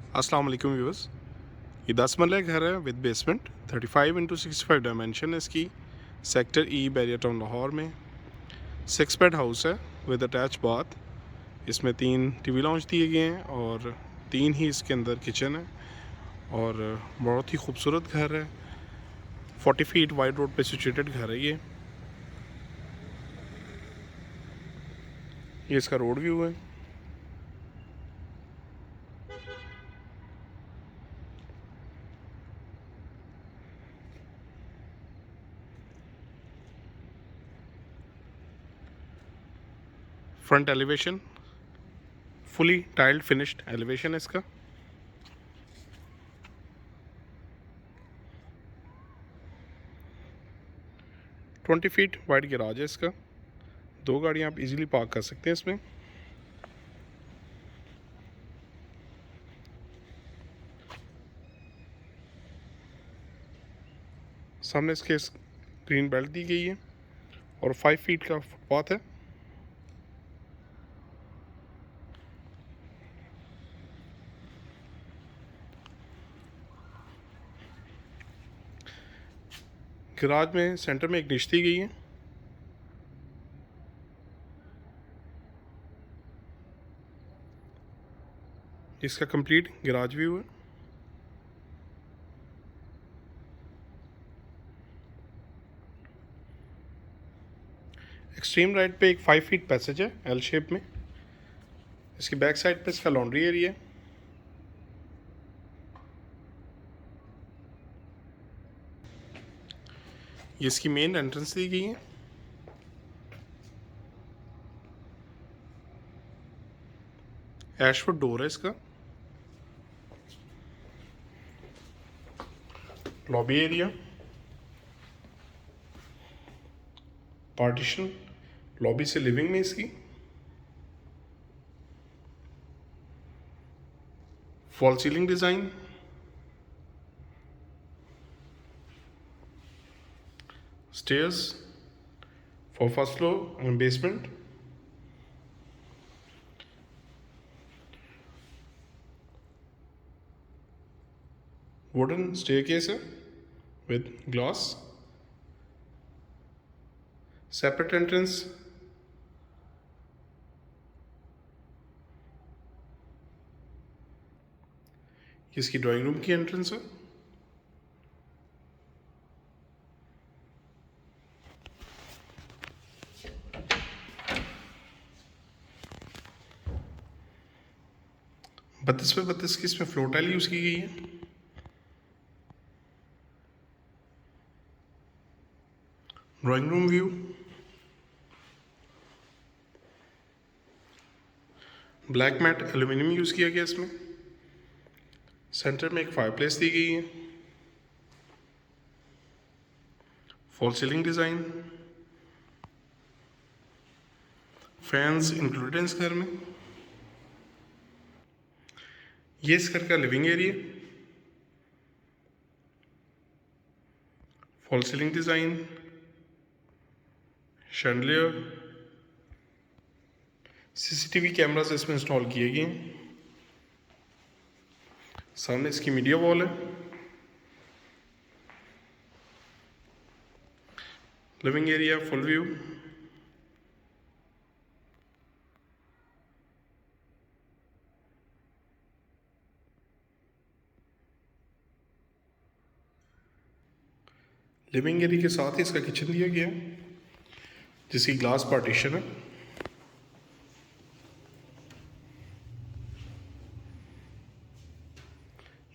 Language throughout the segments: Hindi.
अस्सलाम वालेकुम व्यूअर्स। ये 10 मरला घर है विद बेसमेंट, 35x65 डायमेंशन है इसकी। सेक्टर ई, बैरियर टाउन, लाहौर में। 6 बेड हाउस है विद अटैच बाथ। इसमें 3 टीवी लाउंज दिए गए हैं और 3 ही इसके अंदर किचन है और बहुत ही खूबसूरत घर है। 40 फीट वाइड रोड पे सिचुएटेड घर है ये इसका रोड व्यू है। Front elevation fully tiled finished elevation है इसका। ट्वेंटी फीट वाइड गैराज है इसका। 2 गाड़ियाँ आप इजीली पार्क कर सकते हैं इसमें। सामने इसके ग्रीन बेल्ट दी गई है और 5 फीट का फुटपाथ है। गैराज में सेंटर में एक डिश दी गई है। इसका कंप्लीट गैराज व्यू है। एक्सट्रीम राइट पे एक 5 फीट पैसेज है एल शेप में। इसकी बैक साइड पे इसका लॉन्ड्री एरिया है। ये इसकी मेन एंट्रेंस दी गई है। एशवुड डोर है इसका। लॉबी एरिया, पार्टीशन लॉबी से लिविंग में इसकी। Fall ceiling design, stairs for first floor and basement. Wooden staircase है विद ग्लास। Separate entrance. इसकी ड्राइंग रूम की एंट्रेंस है। बत्तीस पे बत्तीस की इसमें फ्लोर टाइल यूज़ की गई है। Drawing room view, black matte aluminium use किया गया इसमें। सेंटर में एक फायरप्लेस दी गई है। False ceiling design, fans included हैं इस घर में। ये इस घर का living area. Fall ceiling design, chandelier, CCTV cameras इसमें इंस्टॉल किए गए हैं। सामने इसकी मीडिया वॉल है। Living area full view. Living area के साथ ही इसका किचन दिया गया है जिसकी ग्लास पार्टीशन है।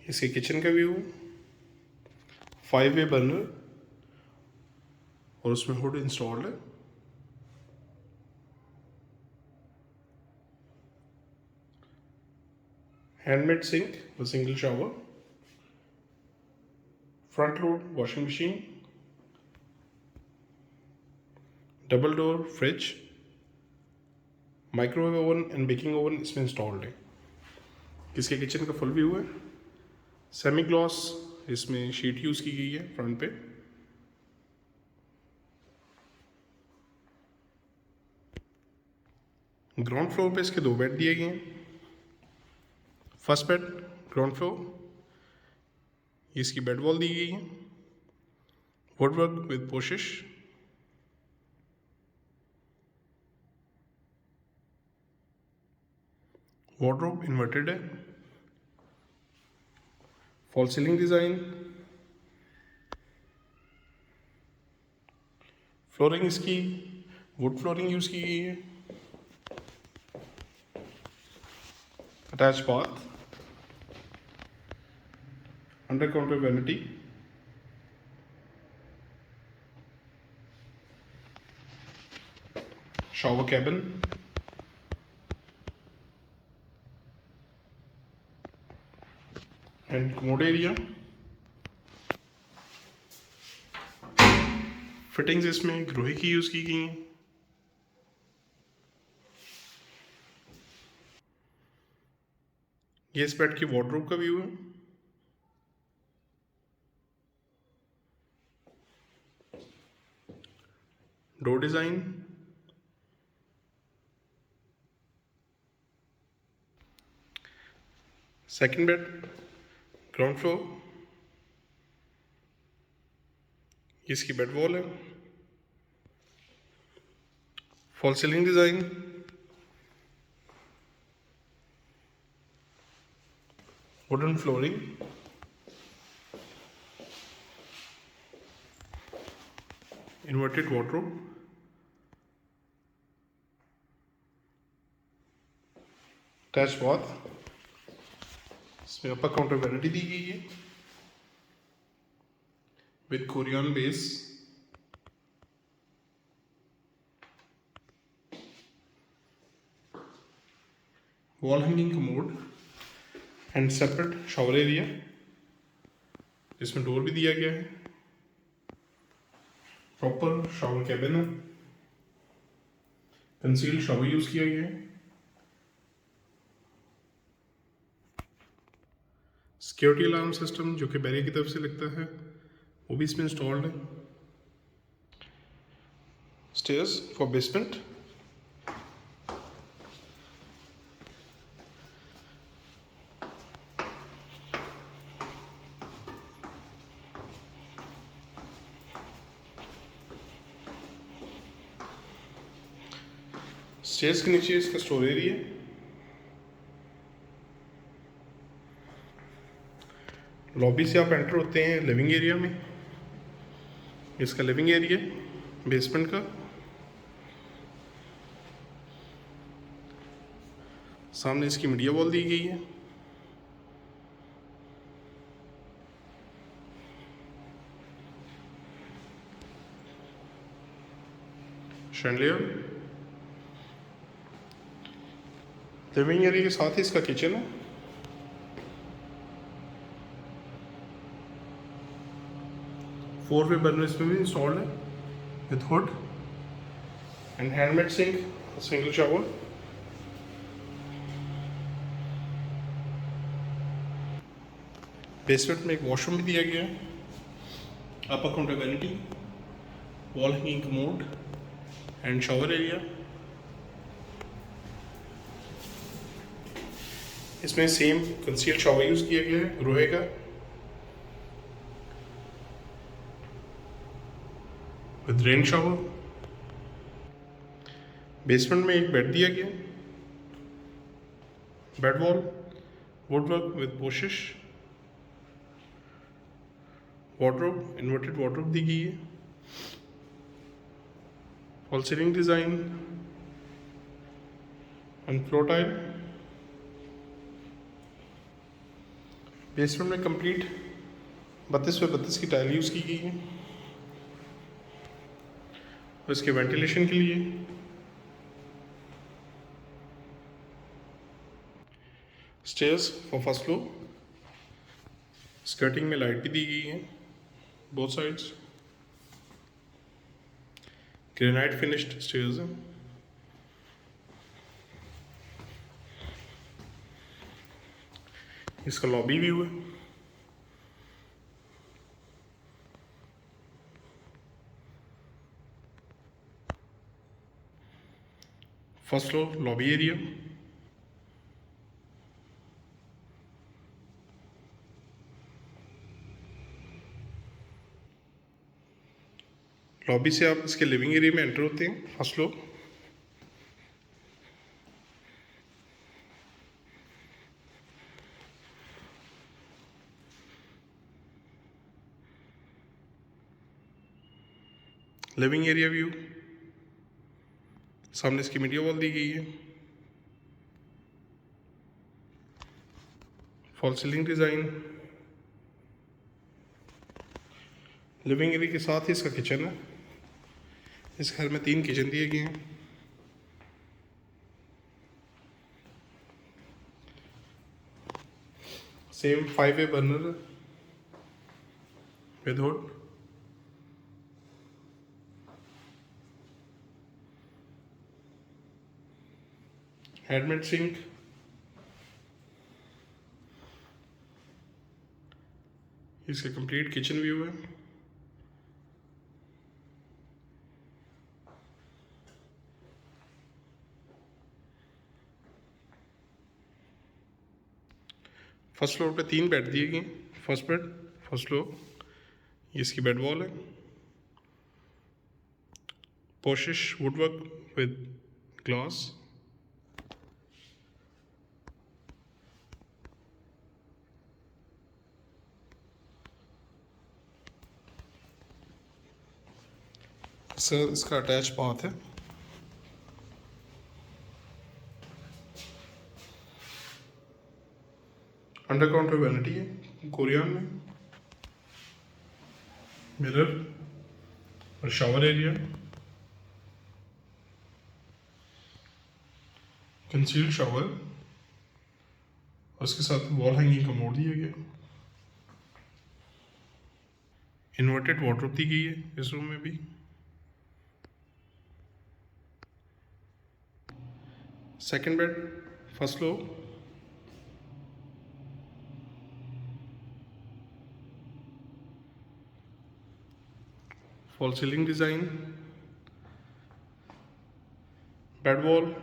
इसके किचन का व्यू, 5-वे बर्नर और उसमें हुड इंस्टॉल्ड है। हैंडमेड सिंक और single shower. Front load washing machine, double door fridge, microwave oven and baking oven इसमें इंस्टॉल्ड है। इसके किचन का फुल व्यू है। सेमी ग्लॉस इसमें शीट यूज़ की गई है फ्रंट पे। ग्राउंड फ्लोर पे इसके 2 बेड दिए गए हैं। फर्स्ट बेड ग्राउंड फ्लोर, इसकी बेड वॉल दी गई है, woodwork with polish, wardrobe inverted है, फॉल सीलिंग डिज़ाइन, फ्लोरिंग इसकी वुड फ्लोरिंग यूज़ की गई है, attach bath, under counter vanity, shower cabin, and commode area. Fittings इसमें ग्रोही की यूज़ की गई हैं। ये इस बेड की वार्डरोब का व्यू है। Door design, second bed ground floor, इसकी बेड वॉल है, false ceiling design, wooden flooring, inverted wardrobe, attach bath, इसमें अपर काउंटर वैनिटी दी गई है with Korean base, wall hanging commode and separate shower area, जिसमें डोर भी दिया गया है, प्रॉपर शावर कैबिन है, कंसील्ड शावर यूज़ किया गया है, सिक्योरिटी अलार्म सिस्टम जो कि बैरियर की तरफ से लगता है वो भी इसमें इंस्टॉल्ड है, स्टेयर्स फॉर बेसमेंट, स्टेयर्स के नीचे इसका स्टोर एरिया, लॉबी से आप एंटर होते हैं लिविंग एरिया में, इसका लिविंग एरिया बेसमेंट का, सामने इसकी मीडिया वॉल दी गई है, शैंडलियर, लिविंग एरिया के साथ ही इसका किचन है, फोर वे बर्नर इसमें भी इंस्टॉल्ड है with hood and handmade sink, single shower, basement में एक वॉशरूम भी दिया गया है, upper counter vanity, wall hanging commode and shower area, इसमें सेम कंसील्ड शावर यूज़ किया गया है ग्रोहे का विद रेन शावर, बेसमेंट में एक बेड दिया गया, bed wall woodwork with polish, wardrobe inverted wardrobe दी गई है, false ceiling design and floor tile, basement में कंप्लीट 32x32 की टाइल यूज़ की गई है और इसके वेंटिलेशन के लिए stairs for first floor, skirting में लाइट भी दी गई है both sides, granite finished stairs हैं, इसका लॉबी व्यू है, first floor lobby area, lobby से आप इसके लिविंग एरिया में एंटर होते हैं, first floor. Living area view, सामने इसकी मीडिया वॉल दी गई है। False ceiling design, living area के साथ ही इसका किचन है। इस घर में 3 किचन दिए गए हैं। सेम 5-वे burner with hood. Handmade sink, इसका कंप्लीट किचन व्यू है। फर्स्ट फ्लोर पे 3 बेड दिए गए। फर्स्ट बेड, फर्स्ट फ्लोर, ये इसकी बेड वॉल है। पोशिश वुडवर्क विद ग्लास। सर इसका अटैच बाथ है। अंडर काउंटर वैनिटी है कोरियन में। मिरर और शावर एरिया, कंसील्ड शावर और उसके साथ वॉल हैंगिंग कमोड दिया गया। इन्वर्टेड वार्डरोब दी गई है इस रूम में भी। Second bed, first floor, fall ceiling design, bed wall,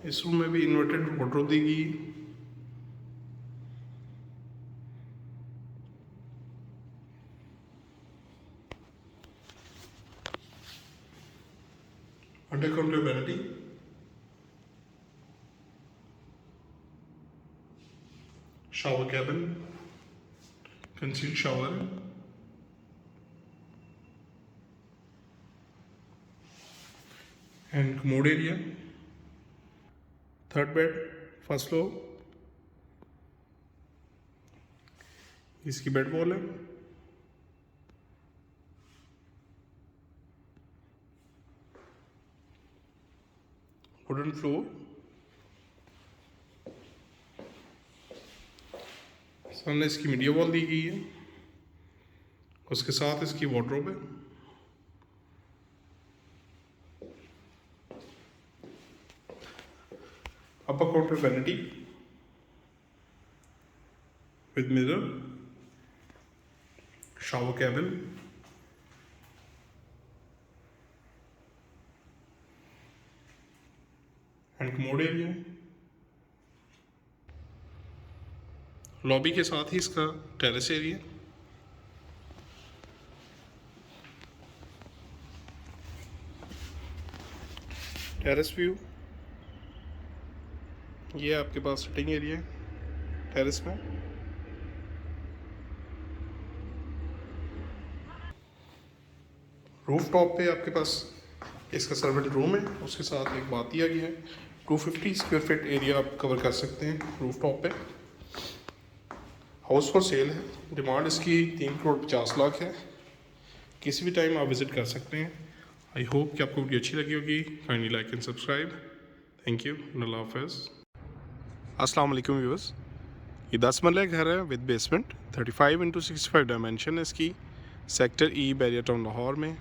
इस रूम में भी इन्वर्टेड वार्डरोब दी गई। Under counter vanity, shower cabin, concealed shower, and commode area. Third bed, first floor, इसकी बेड वॉल है। वुडन फ्लोर, सामने इसकी मीडिया वॉल दी गई है, उसके साथ इसकी वार्डरोब है। Upper counter vanity with mirror, shower cabin, and commode area. Lobby के साथ ही इसका टेरेस एरिया। टेरेस व्यू, ये आपके पास सिटिंग एरिया है टेरेस में। रूफ टॉप पे आपके पास इसका सर्वेंट रूम है, उसके साथ एक बात दिया गया है। 250 स्क्वायर फीट एरिया आप कवर कर सकते हैं रूफ टॉप पे। हाउस फॉर सेल है, डिमांड इसकी 3,50,00,000 है। किसी भी टाइम आप विज़िट कर सकते हैं। आई होप कि आपको वीडियो अच्छी लगी होगी। Kindly like and subscribe. Thank you, अल्लाह हाफ़िज़। अस्सलाम वालेकुम व्यूअर्स, ये 10 मरले घर है विद बेसमेंट। 35x65 डायमेंशन है इसकी। सेक्टर ई, बैरियर टाउन लाहौर में।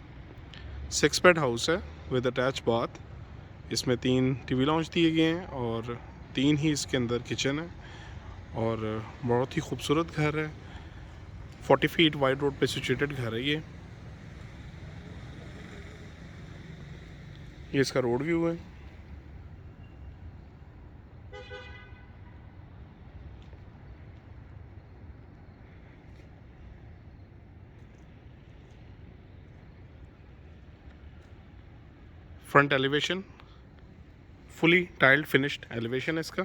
6 बेड हाउस है विद अटैच बाथ। इसमें 3 टीवी लाउंज दिए गए हैं और 3 ही इसके अंदर किचन है और बहुत ही खूबसूरत घर है। 40 फीट वाइड रोड पे सिचुएटेड घर है ये इसका रोड व्यू है। Front elevation fully tiled finished elevation है इसका।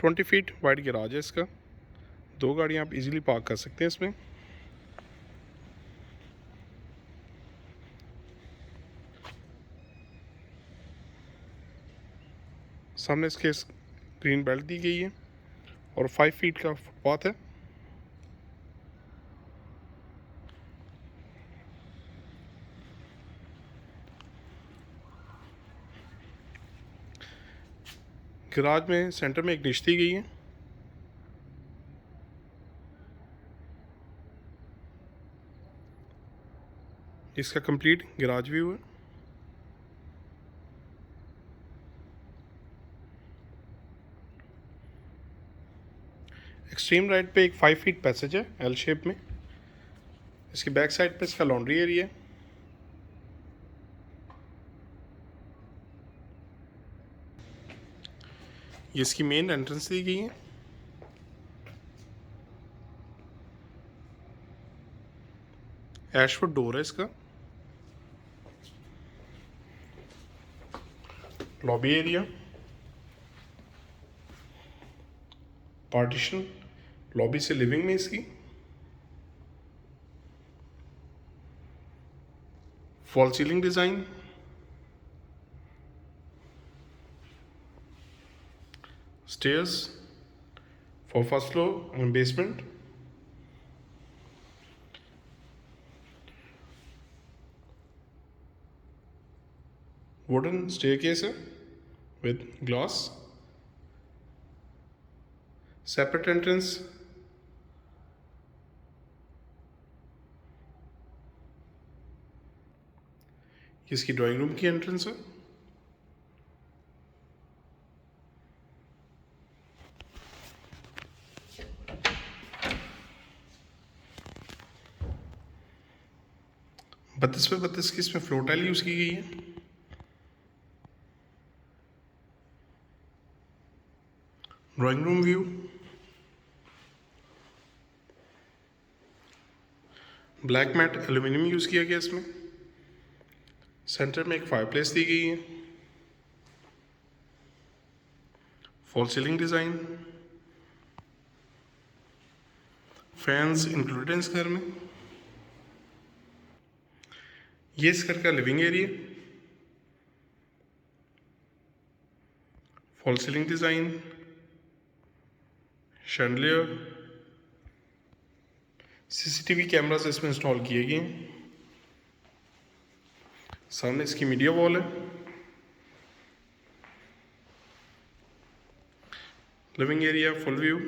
ट्वेंटी फीट वाइड गैराज है इसका। 2 गाड़ियाँ आप इजीली पार्क कर सकते हैं इसमें। सामने इसके ग्रीन बेल्ट दी गई है और 5 फीट का फुटपाथ है। गैराज में सेंटर में एक निश दी गई है। इसका कंप्लीट गैराज व्यू है। एक्सट्रीम राइट पे एक 5 फीट पैसेज है एल शेप में। इसकी बैक साइड पे इसका लॉन्ड्री एरिया है। ये इसकी मेन एंट्रेंस दी गई है। एशवुड डोर है इसका। लॉबी एरिया, पार्टीशन लॉबी से लिविंग में इसकी। Fall ceiling design, stairs for first floor and basement. Wooden staircase है with glass, separate entrance, इसकी ड्राइंग रूम की एंट्रेंस है। बत्तीस पे 32 की इसमें फ्लोर टाइल यूज की गई है। Drawing room view, black matte aluminium use किया गया इसमें। सेंटर में एक फायरप्लेस दी गई है। False ceiling design, fans included हैं इस घर में। ये इस घर का living area. Fall ceiling design, chandelier, CCTV cameras इसमें इंस्टॉल किए गए हैं। सामने इसकी मीडिया वॉल है। Living area full view.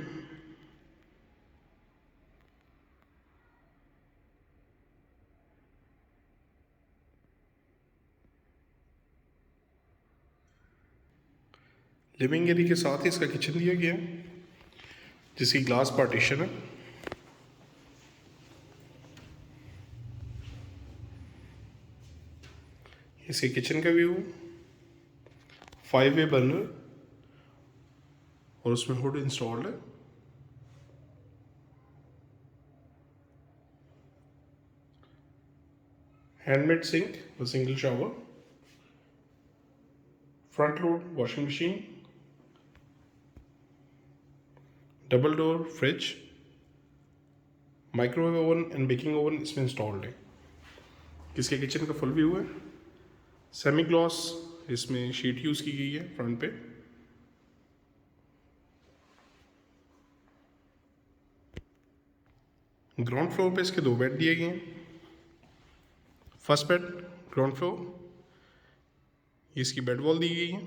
Living area के साथ ही इसका किचन दिया गया है जिसकी ग्लास पार्टीशन है। इसके किचन का व्यू, 5-वे बर्नर और उसमें हुड इंस्टॉल्ड है। हैंडमेड सिंक और single shower, front load washing machine, double door fridge, microwave oven and baking oven इसमें इंस्टॉल्ड है। इसके किचन का फुल व्यू है। सेमी ग्लॉस इसमें शीट यूज की गई है फ्रंट पे। ग्राउंड फ्लोर पे इसके 2 बेड दिए गए हैं। फर्स्ट बेड ग्राउंड फ्लोर, इसकी बेड वॉल दी गई है।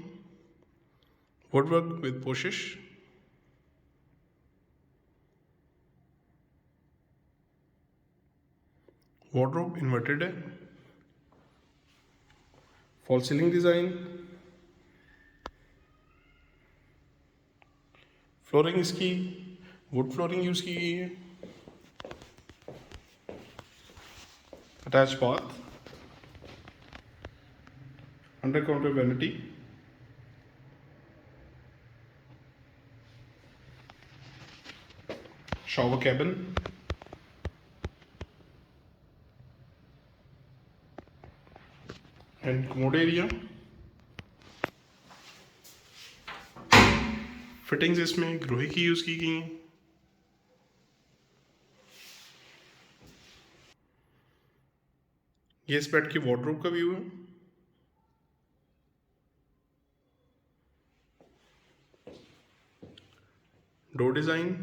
Woodwork with polish. Wardrobe inverted है। फॉल सीलिंग डिजाइन, फ्लोरिंग इसकी वुड फ्लोरिंग यूज की गई है। Attach bath, under counter vanity, shower cabin, and commode area. Fittings इसमें ग्रोही की यूज़ की गई हैं। ये इस बेड की वार्डरोब का व्यू है। Door design,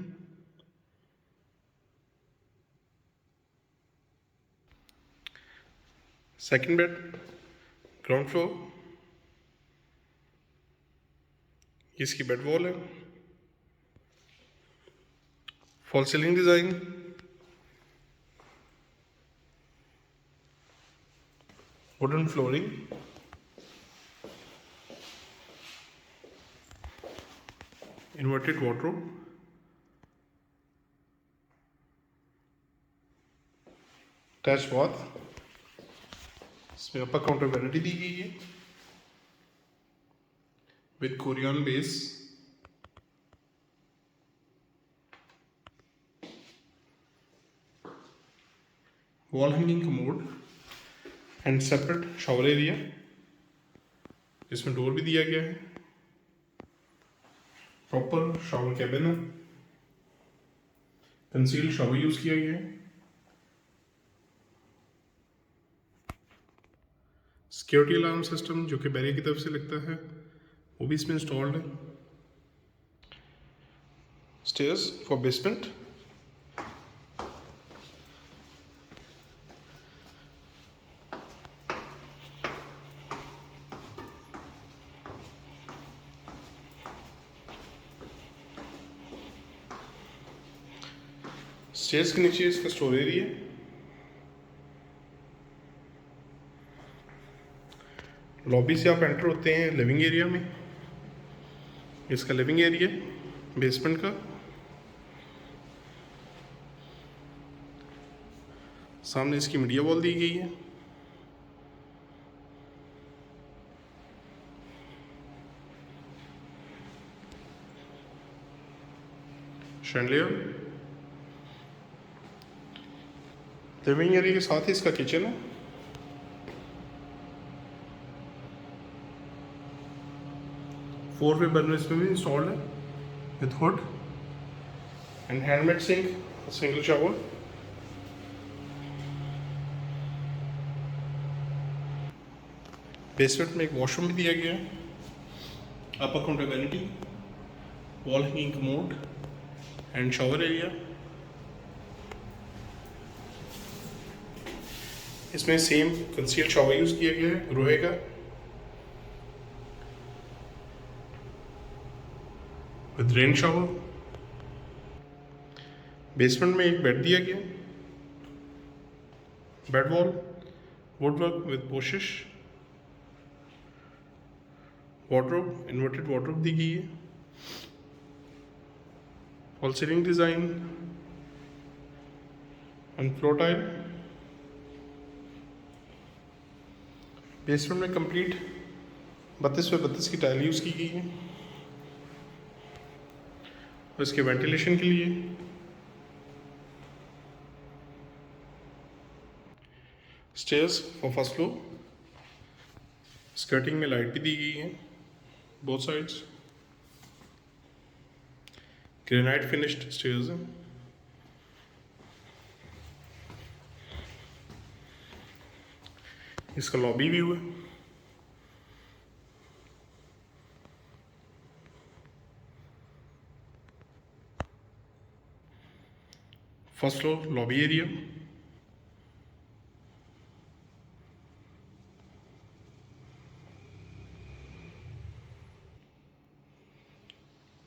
second bed ground floor, इसकी बेड वॉल है। False ceiling design, wooden flooring, inverted wardrobe, attach bath, इसमें अपर काउंटर वैनिटी दी गई है with Korean base. Wall hanging commode and separate shower area, इसमें डोर भी दिया गया है। प्रॉपर शावर कैबिन है, कंसील्ड शावर यूज किया गया है। सिक्योरिटी अलार्म सिस्टम जो कि बैरियर की तरफ से लगता है वो भी इसमें इंस्टॉल्ड है। स्टेयर्स फॉर बेसमेंट, स्टेयर्स के नीचे इसका स्टोर एरिया, लॉबी से आप एंटर होते हैं लिविंग एरिया में। इसका लिविंग एरिया बेसमेंट का, सामने इसकी मीडिया वॉल दी गई है। शैंडलियर, लिविंग एरिया के साथ ही इसका किचन है। फोर वे बर्नर इसमें भी इंस्टॉल्ड है with hood and handmade sink, single shower. Basement में एक वॉशरूम भी दिया गया है। Upper counter vanity, wall hanging commode and shower area. इसमें सेम कंसील्ड शावर यूज किया गया है ग्रोहे का विद रेन शावर। बेसमेंट में एक बेड दिया गया, bed wall woodwork with polish, wardrobe inverted wardrobe दी गई है। False ceiling design and floor tile. Basement में कंप्लीट 32x32 की टाइल यूज की गई है और इसके वेंटिलेशन के लिए। Stairs for first floor, skirting में लाइट भी दी गई है both sides. Granite finished stairs हैं। इसका लॉबी व्यू है। First floor lobby area,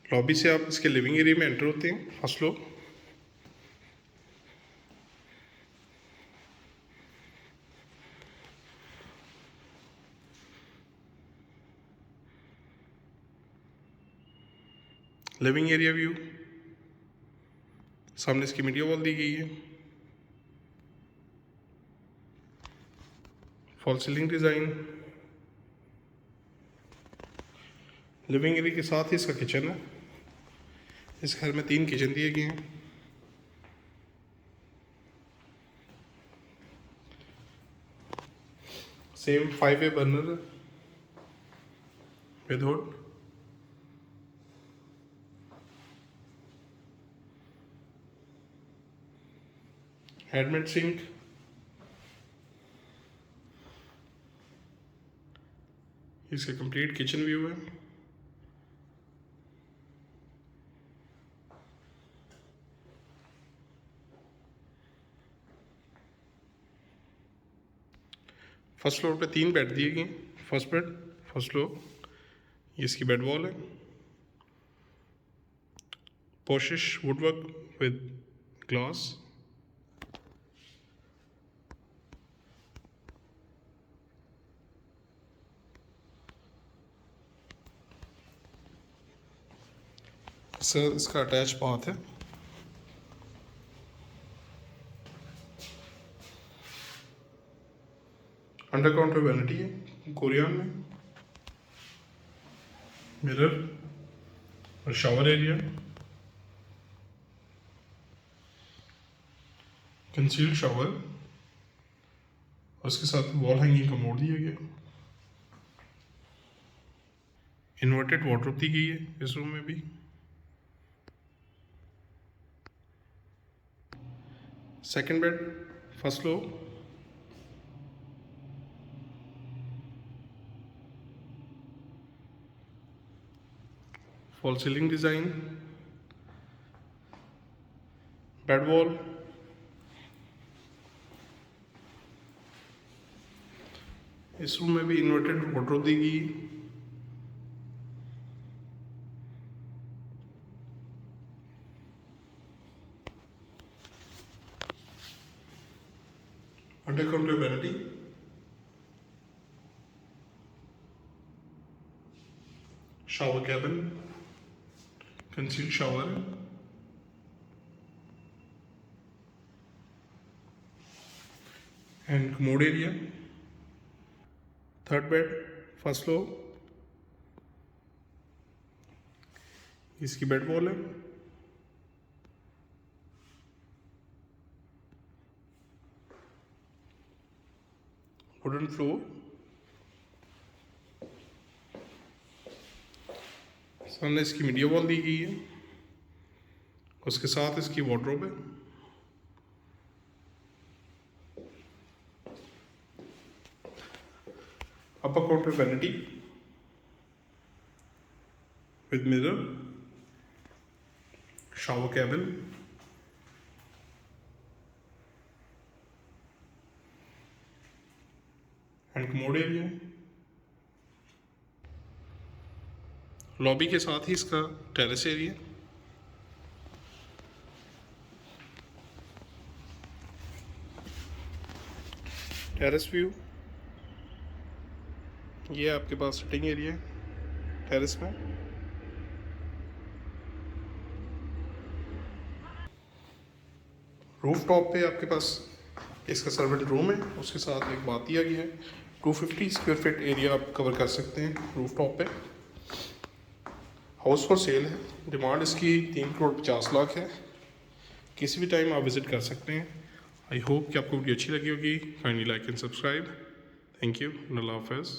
lobby से आप इसके लिविंग एरिया में एंटर होते हैं first floor. Living area view, सामने इसकी मीडिया वॉल दी गई है। False ceiling design, living area के साथ ही इसका किचन है। इस घर में 3 किचन दिए गए हैं। Same 5-way burner with hood. Handmade sink, इसका कंप्लीट किचन व्यू है। फर्स्ट फ्लोर पे 3 बेड दिए गए। फर्स्ट बेड, फर्स्ट फ्लोर, ये इसकी बेड वॉल है। पोशिश वुडवर्क विद ग्लास। सर इसका अटैच बाथ है। अंडर काउंटर वैनिटी है कोरियन में। मिरर और शावर एरिया, कंसील्ड शावर, और उसके साथ वॉल हैंगिंग कमोड दिया गया। इन्वर्टेड वार्डरोब दी गई है इस रूम में भी। Second bed, first floor, fall ceiling design, bed wall, इस रूम में भी इन्वर्टेड वार्डरोब दी गई। Under counter vanity, shower cabin, concealed shower, and commode area. Third bed, first floor, इसकी बेड वॉल है। वुडन फ्लोर, सामने इसकी मीडिया वॉल दी गई है, उसके साथ इसकी वार्डरोब है। Upper counter vanity with mirror, shower cabin, and commode area. Lobby के साथ ही इसका टेरेस एरिया। टेरेस व्यू, ये आपके पास सिटिंग एरिया है टेरेस में। रूफ टॉप पे आपके पास इसका सर्वेंट रूम है, उसके साथ एक बात दिया गया है। 250 स्क्वायर फीट एरिया आप कवर कर सकते हैं रूफ टॉप पे। हाउस फॉर सेल है, डिमांड इसकी 3,50,00,000 है। किसी भी टाइम आप विज़िट कर सकते हैं। आई होप कि आपको वीडियो अच्छी लगी होगी। Kindly like and subscribe. Thank you. अल्लाह हाफ़िज़।